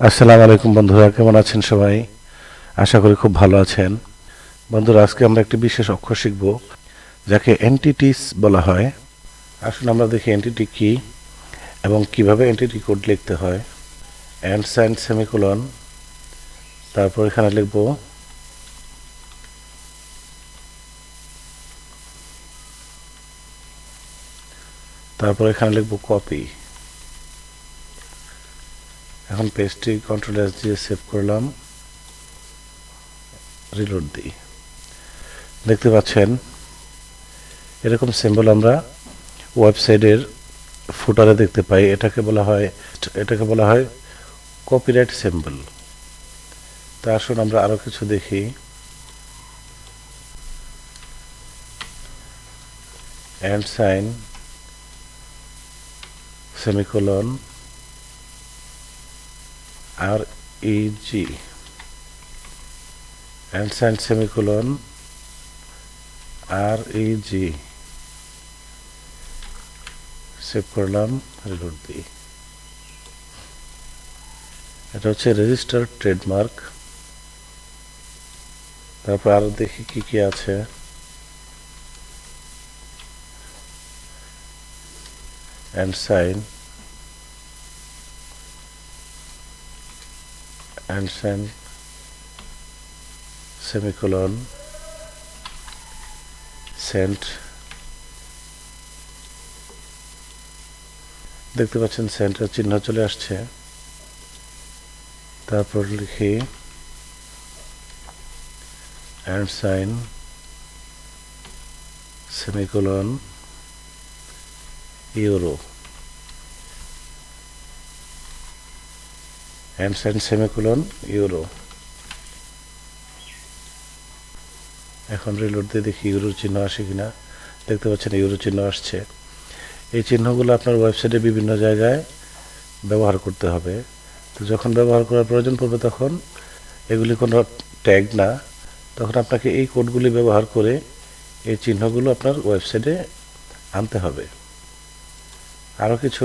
আসসালামু আলাইকুম বন্ধুরা, কেমন আছেন সবাই? আশা করি খুব ভালো আছেন। বন্ধুরা, আজকে আমরা একটি বিশেষ অক্ষর শিখব যাকে এন্টিটিস বলা হয়। আসুন আমরা দেখি এন্টিটি কি এবং কিভাবে এন্টিটি কোড লিখতে হয়। অ্যান্ড সাইন সেমিকোলন, তারপর এখানে লিখব কপি। এখন পেজটি কন্ট্রোল এস দিয়ে সেভ করলাম, রিলোড দিই। দেখতে পাচ্ছেন এরকম সিম্বল আমরা ওয়েবসাইটের ফুটারে দেখতে পাই। এটাকে বলা হয় কপিরাইট সিম্বল। তা আসুন আমরা আরো কিছু দেখি। অ্যান্ড সাইন সেমিকোলন আর ইজি, অ্যান্ড সাইন সেমিকোলন আর ইজি, সেভ করলাম, রিলোড দিই। এটা হচ্ছে রেজিস্টার্ড ট্রেডমার্ক। তারপর আরো দেখি কি কি আছে। And sign semicolon cent. দেখতে পাচ্ছেন সেন্টার চিহ্ন চলে আসছে। তারপর লিখি and sign semicolon euro, and sign semicolon euro. এখন রিলোড দিয়ে দেখি ইউরোর চিহ্ন আসে কিনা। দেখতে পাচ্ছেন ইউরো চিহ্ন আসছে। এই চিহ্নগুলো আপনার ওয়েবসাইটে বিভিন্ন জায়গায় ব্যবহার করতে হবে। তো যখন ব্যবহার করার প্রয়োজন পড়বে তখন এগুলি কোনো ট্যাগ না, তখন আপনাকে এই কোডগুলি ব্যবহার করে এই চিহ্নগুলো আপনার ওয়েবসাইটে আনতে হবে। আরও কিছু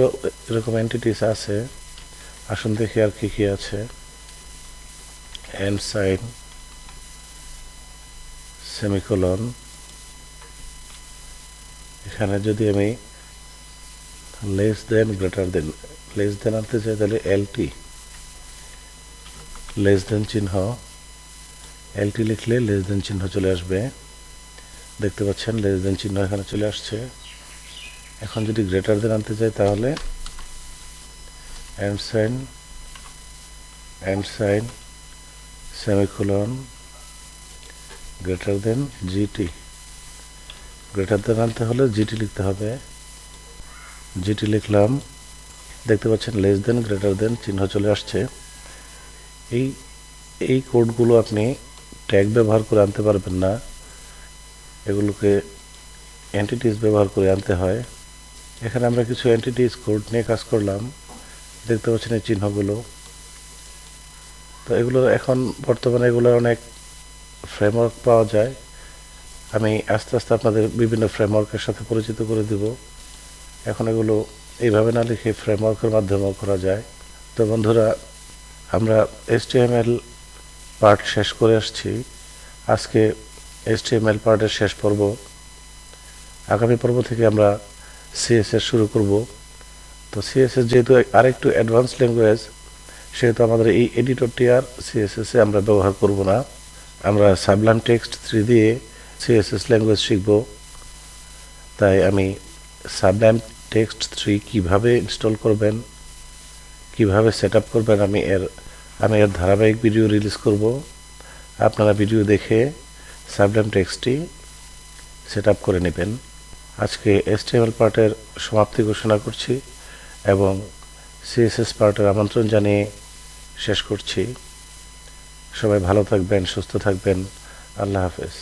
এরকম এন্টিটিস আছে, আসুন দেখি আর কি কি আছে। অ্যান্ড সাইন সেমিকোলন, এখানে যদি আমি লেস দেন গ্রেটার দেন আনতে চাই তাহলে এলটি, লেস দেন চিহ্ন, এলটি লিখলে লেস দেন চিহ্ন চলে আসবে। দেখতে পাচ্ছেন লেস দেন চিহ্ন এখানে চলে আসছে। এখন যদি গ্রেটার দেন আনতে চাই তাহলে and sign semicolon greater than GT, greater than আনতে হলে জিটি লিখতে হবে। জিটি লিখলাম। দেখতে পাচ্ছেন লেস দেন গ্রেটার দেন চিহ্ন চলে আসছে। এই কোডগুলো আপনি ট্যাগ ব্যবহার করে আনতে পারবেন না, এগুলোকে এন্টিটিস ব্যবহার করে আনতে হয়। এখানে আমরা কিছু এন্টিটিস কোড নিয়ে কাজ করলাম। দেখতে পাচ্ছেন এই চিহ্নগুলো। তো এগুলো এখন বর্তমানে এগুলোর অনেক ফ্রেমওয়ার্ক পাওয়া যায়। আমি আস্তে আস্তে আপনাদের বিভিন্ন ফ্রেমওয়ার্কের সাথে পরিচিত করে দিব। এখন এগুলো এইভাবে না লিখে ফ্রেমওয়ার্কের মাধ্যমেও করা যায়। তো বন্ধুরা, আমরা HTML পার্ট শেষ করে আসছি। আজকে HTML পার্টের শেষ পর্ব। আগামী পর্ব থেকে আমরা CSS শুরু করব। তো CSS যেহেতু আরেকটু অ্যাডভান্স ল্যাঙ্গুয়েজ, সেহেতু আমাদের এই এডিটরটি আর CSS এ আমরা ব্যবহার করব না। আমরা সাবলাইম টেক্সট 3 দিয়ে CSS ল্যাঙ্গুয়েজ শিখব। তাই আমি সাবলাইম টেক্সট 3 কিভাবে ইনস্টল করবেন, কিভাবে সেট আপ করবেন, আমি এর ধারাবাহিক ভিডিও রিলিজ করব। আপনারা ভিডিও দেখে সাবলাইম টেক্সটটি সেট আপ করে নেবেন। আজকে HTML পার্টের সমাপ্তি ঘোষণা করছি এবং CSS পার্টের আমন্ত্রণ জানিয়ে শেষ করছি। সবাই ভালো থাকবেন, সুস্থ থাকবেন। আল্লাহ হাফেজ।